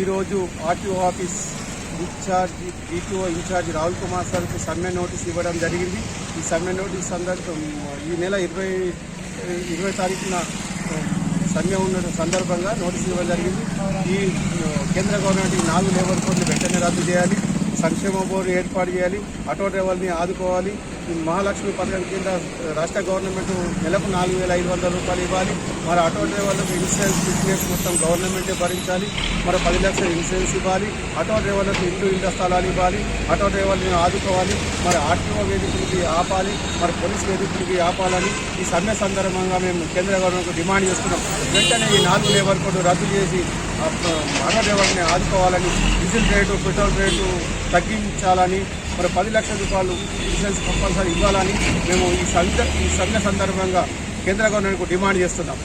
ఈరోజు RTO office DTO incharge Rahul Kumar సార్కి సమ్మె నోటీస్ ఇవ్వడం జరిగింది. ఈ సమ్మె నోటీస్ ఈ నెల 20 తారీఖున సమ్మె ఉన్న సందర్భంగా నోటీస్ ఇవ్వడం జరిగింది. ఈ కేంద్ర గవర్నమెంట్ 4 లేబర్ కోడ్లు వెంటనే రద్దు చేయాలి, సంక్షేమ బోర్డు ఏర్పాటు చేయాలి, ఆటో డ్రైవర్ని ఆదుకోవాలి. మహాలక్ష్మి పథకం కింద రాష్ట్ర గవర్నమెంట్ నెలకు 4,500 రూపాయలు ఇవ్వాలి. మరి ఆటో డ్రైవర్లకు ఇన్సూరెన్స్ ఫిట్నెస్ మొత్తం గవర్నమెంటే భరించాలి. మరి 10 లక్షల ఇన్సూరెన్స్ ఇవ్వాలి. ఆటో డ్రైవర్లకు ఇళ్ళ స్థలాలు ఇవ్వాలి. ఆటో డ్రైవర్ని ఆదుకోవాలి. మరి ఆర్టీఓ వేదికలకి ఆపాలి, మరి పోలీస్ వేదికలకి ఆపాలని ఈ సమ్మె సందర్భంగా మేము కేంద్ర గవర్నమెంట్ డిమాండ్ చేస్తున్నాం. వెంటనే ఈ 4 లేబర్ కోడ్ రద్దు చేసి ఆటో డ్రైవర్ని ఆదుకోవాలని, డీజిల్ రేటు పెట్రోల్ రేటు తగ్గించాలని, మరి 10 లక్షల రూపాయలు ఇన్సూరెన్స్ కంపల్సరీ ఇవ్వాలని మేము ఈ సమ్మె సందర్భంగా కేంద్ర గవర్నమెంట్కు డిమాండ్ చేస్తున్నాం.